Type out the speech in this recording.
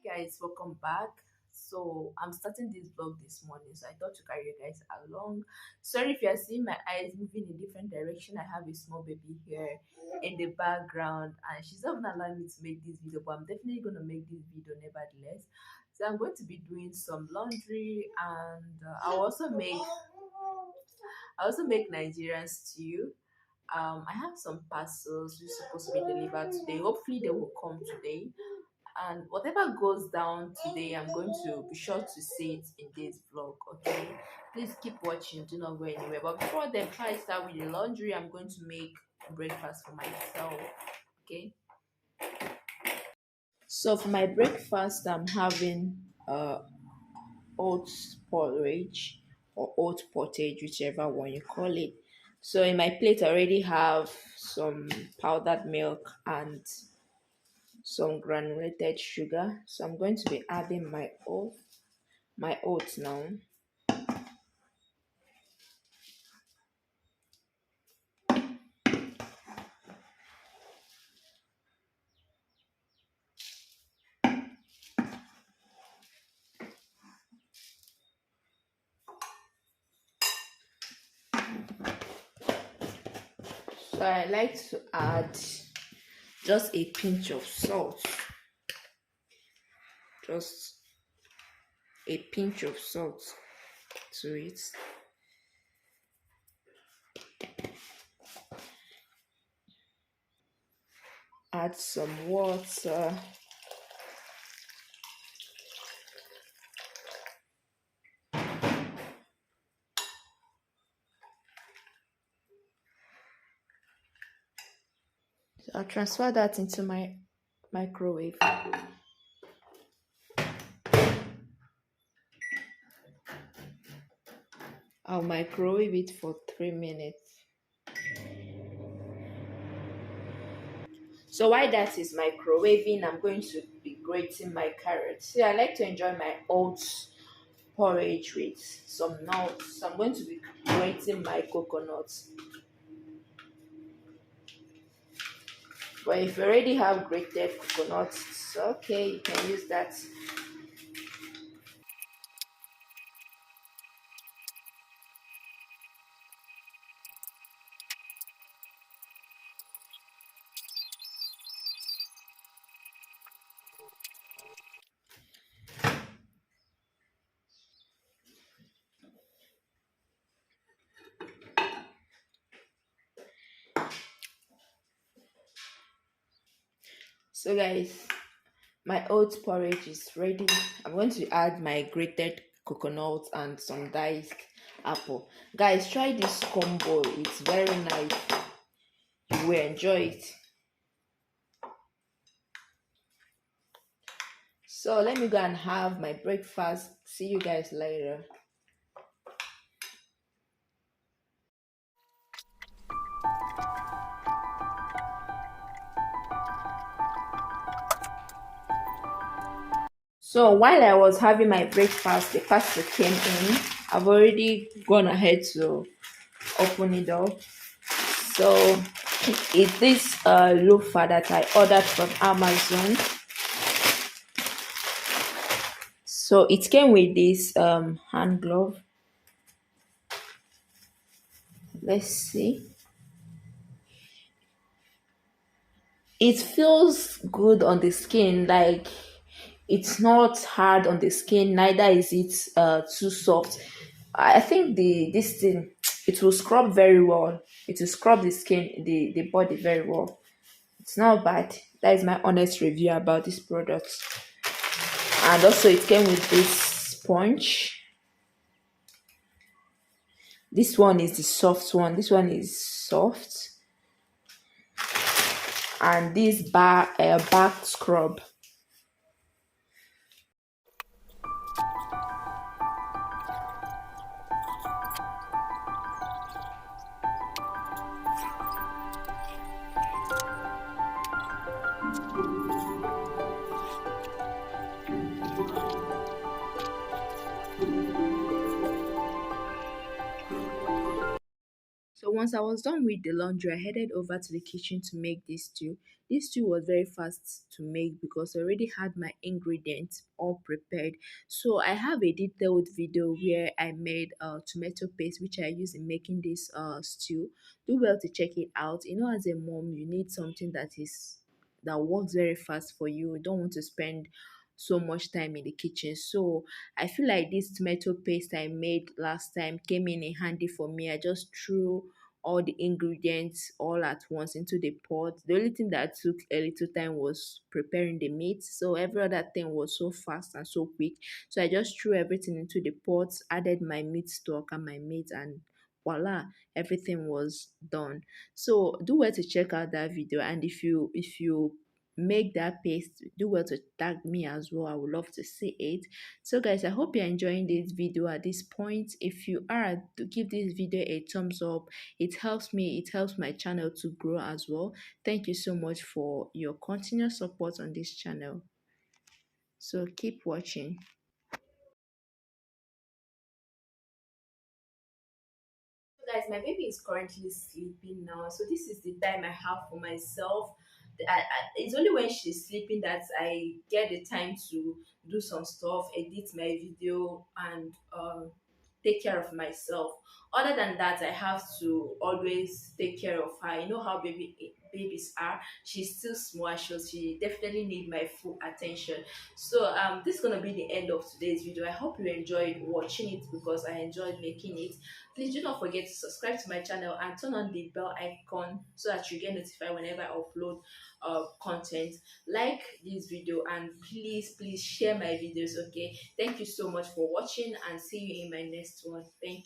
Guys, welcome back. So I'm starting this vlog this morning, so I thought to carry you guys along. Sorry if you are seeing my eyes moving in different direction. I have a small baby here in the background, and she's not gonna allow me to make this video, but I'm definitely gonna make this video nevertheless. So I'm going to be doing some laundry, and I also make Nigerian stew. I have some parcels which supposed to be delivered today. Hopefully they will come today. And whatever goes down today, I'm going to be sure to see it in this vlog. Okay, please keep watching, do not go anywhere. But before then, try to start with the laundry. I'm going to make breakfast for myself. Okay, so for my breakfast, I'm having oats porridge or oat pottage, whichever one you call it. So in my plate, I already have some powdered milk and some granulated sugar. So I'm going to be adding my oats now. So I like to add just a pinch of salt. Just a pinch of salt to it. Add some water. So I'll transfer that into my microwave. I'll microwave it for 3 minutes. So while that is microwaving, I'm going to be grating my carrots. See, I like to enjoy my oats porridge with some nuts. So I'm going to be grating my coconuts. But if you already have grated coconuts, it's okay, you can use that. So guys, my oat porridge is ready. I'm going to add my grated coconut and some diced apple. Guys, try this combo. It's very nice. You will enjoy it. So let me go and have my breakfast. See you guys later. So while I was having my breakfast, the pastor came in. I've already gone ahead to open it up. So it's this loofah that I ordered from Amazon. So it came with this hand glove. Let's see. It feels good on the skin, like it's not hard on the skin, neither is it too soft. I think this thing, it will scrub very well. It will scrub the skin, the body very well. It's not bad. That is my honest review about this product. And also it came with this sponge. This one is the soft one. This one is soft. And this back scrub. So once I was done with the laundry, I headed over to the kitchen to make this stew. This stew was very fast to make because I already had my ingredients all prepared. So I have a detailed video where I made tomato paste which I use in making this stew. Do well to check it out. You know, as a mom, you need something that works very fast for you. You don't want to spend so much time in the kitchen. So I feel like this tomato paste I made last time came in handy for me. I just threw all the ingredients all at once into the pot. The only thing that took a little time was preparing the meat. So every other thing was so fast and so quick. So I just threw everything into the pot, added my meat stock and my meat, and voila, everything was done. So do well to check out that video, and if you make that paste, do well to tag me as well. I would love to see it. So guys, I hope you're enjoying this video at this point. If you are, to give this video a thumbs up. It helps me, it helps my channel to grow as well. Thank you so much for your continuous support on this channel. So keep watching. Guys, my baby is currently sleeping now, so this is the time I have for myself. It's only when she's sleeping that I get the time to do some stuff, edit my video, and take care of myself. Other than that, I have to always take care of her. You know how babies are. She's still small, so she definitely need my full attention. So this is gonna be the end of today's video. I hope you enjoyed watching it because I enjoyed making it. Please do not forget to subscribe to my channel and turn on the bell icon so that you get notified whenever I upload content. Like this video and please share my videos. Okay, thank you so much for watching and see you in my next one. Thank you.